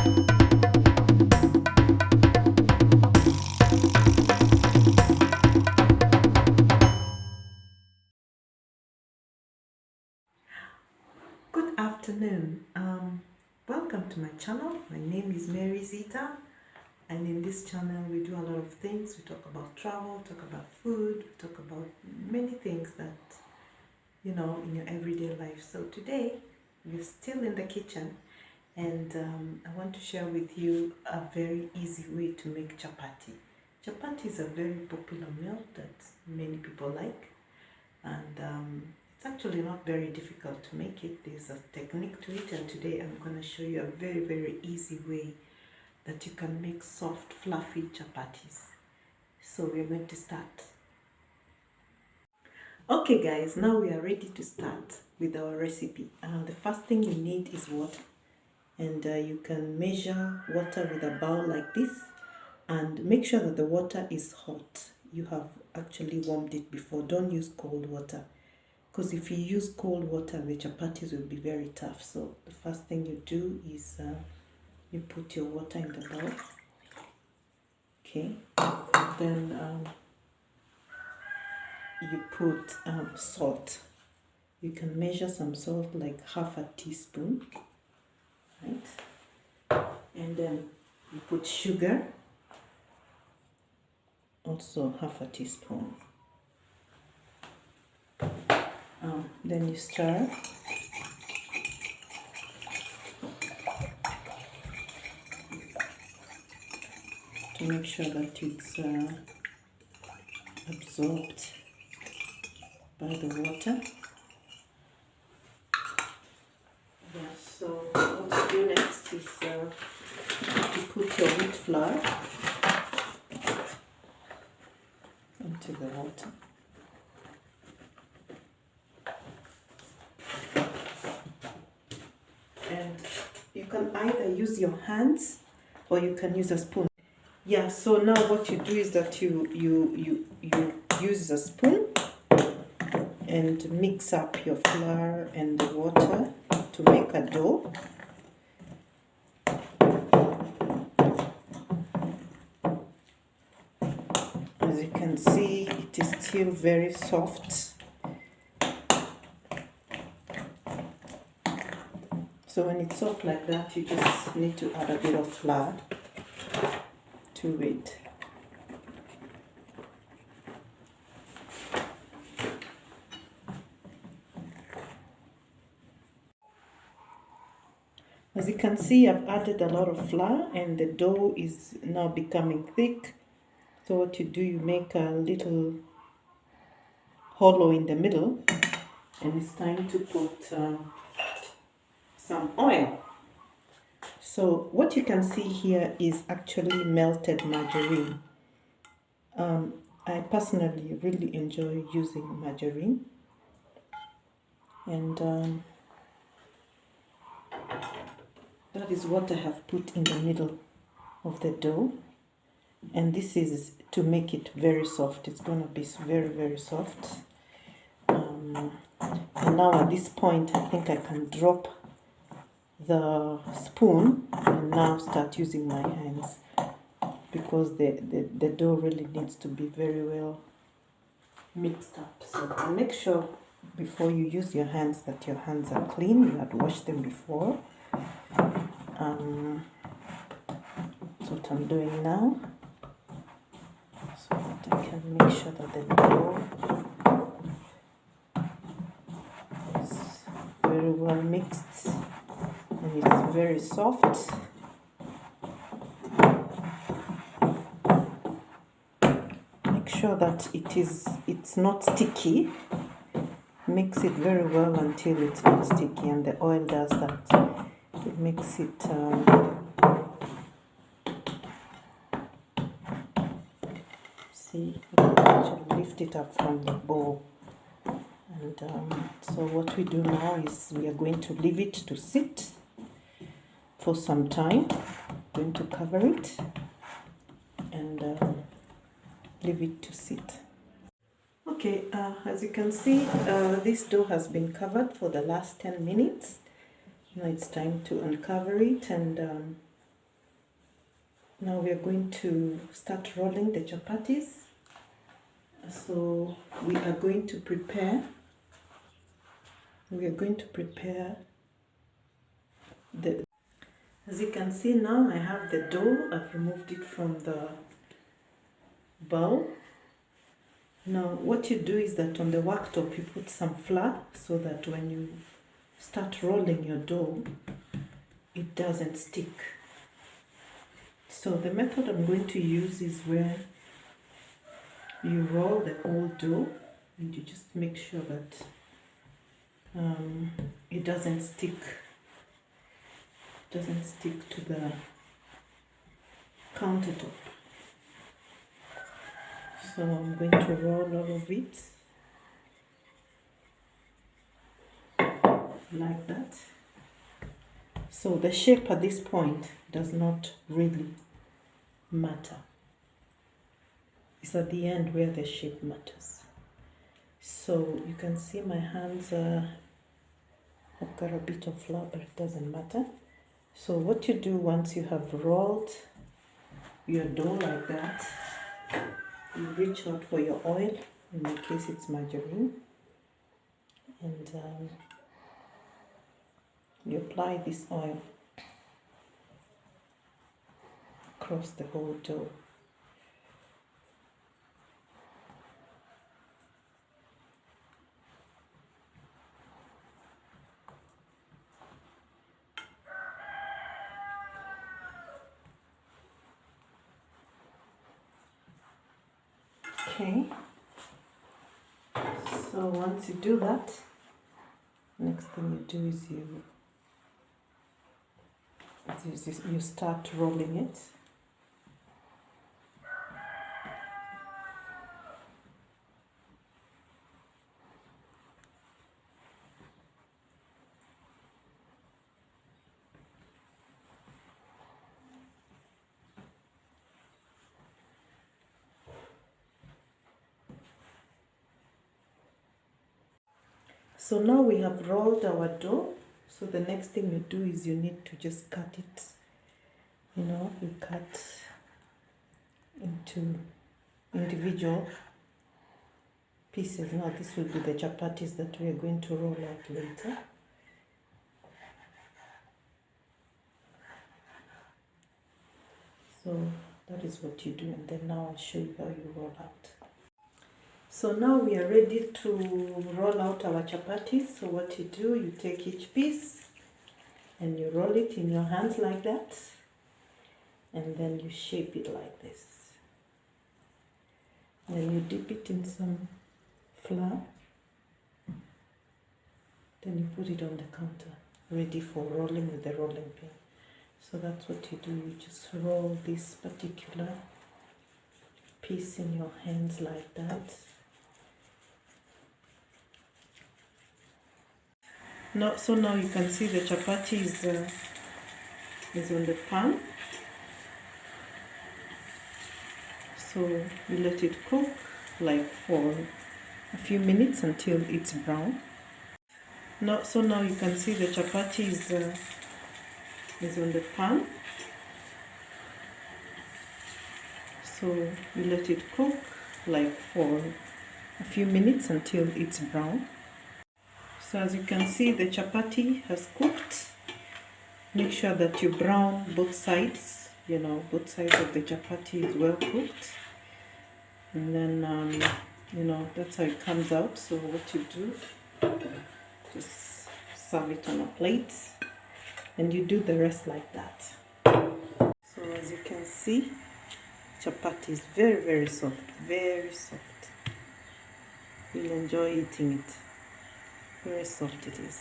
Good afternoon. Welcome to my channel. My name is Mary Zita, and in this channel we do a lot of things. We talk about travel, talk about food, we talk about many things that in your everyday life. So today we're still in the kitchen, and I want to share with you a very easy way to make chapati. Chapati is a very popular meal that many people like, and it's actually not very difficult to make it. There's a technique to it, and today I'm going to show you a very easy way that you can make soft fluffy chapatis. So we're going to start. Okay guys, now we are ready to start with our recipe. The first thing you need is water, and you can measure water with a bowl like this, and make sure that the water is hot. You have actually warmed it before. Don't use cold water, because if you use cold water, the chapatis will be very tough. So the first thing you do is you put your water in the bowl. Okay, then you put salt. You can measure some salt, like half a teaspoon, right? And then you put sugar, also half a teaspoon. Then you stir. To make sure that it's absorbed by the water. Yeah, so what you do next is you put your wheat flour into the water. And you can either use your hands or you can use a spoon. Yeah, so now what you do is that you use a spoon and mix up your flour and the water to make a dough. As you can see, it is still very soft. So when it's soft like that, you just need to add a bit of flour to it. As you can see, I've added a lot of flour and the dough is now becoming thick. So what you do, you make a little hollow in the middle, and it's time to put some oil. So what you can see here is actually melted margarine. I personally really enjoy using margarine, and that is what I have put in the middle of the dough, and this is to make it very soft. It's going to be very soft. And now at this point, I think I can drop the spoon and now start using my hands, because the dough really needs to be very well mixed up. So make sure before you use your hands that your hands are clean. You had washed them before. That's what I'm doing now, so that I can make sure that the dough is very well mixed and it's very soft. Make sure that it's not sticky. Mix it very well until it's not sticky, and the oil does that. It makes it see, you can actually lift it up from the bowl. And so what we do now is we are going to leave it to sit for some time. Going to cover it and leave it to sit. Okay, as you can see, this dough has been covered for the last 10 minutes. Now it's time to uncover it and Now we are going to start rolling the chapatis. So we are going to prepare the, as you can see now I have the dough. I've removed it from the bowl. Now what you do is that on the worktop you put some flour so that when you start rolling your dough it doesn't stick. So the method I'm going to use is where you roll the whole dough and you just make sure that it doesn't stick to the countertop. So I'm going to roll all of it like that. So the shape at this point does not really matter. It's at the end where the shape matters. So you can see my hands have got a bit of flour, but it doesn't matter. So what you do once you have rolled your dough like that, you reach out for your oil, in my case it's margarine, and you apply this oil across the whole dough. Okay, so once you do that, next thing you do is you start rolling it. So now we have rolled our dough. So the next thing you do is you need to just cut it. You cut into individual pieces. Now this will be the chapatis that we are going to roll out later. So that is what you do, and then now I'll show you how you roll out. So now we are ready to roll out our chapatis. So what you do, you take each piece and you roll it in your hands like that, and then you shape it like this. Then you dip it in some flour, then you put it on the counter, ready for rolling with the rolling pin. So that's what you do, you just roll this particular piece in your hands like that. So now you can see the chapati is on the pan. So you let it cook like for a few minutes until it's brown. So now you can see the chapati is on the pan. So you let it cook like for a few minutes until it's brown. So as you can see, the chapati has cooked. Make sure that you brown both sides. Both sides of the chapati is well cooked. And then, that's how it comes out. So what you do, just serve it on a plate. And you do the rest like that. So as you can see, chapati is very, very soft. Very soft. You'll enjoy eating it. Very soft it is.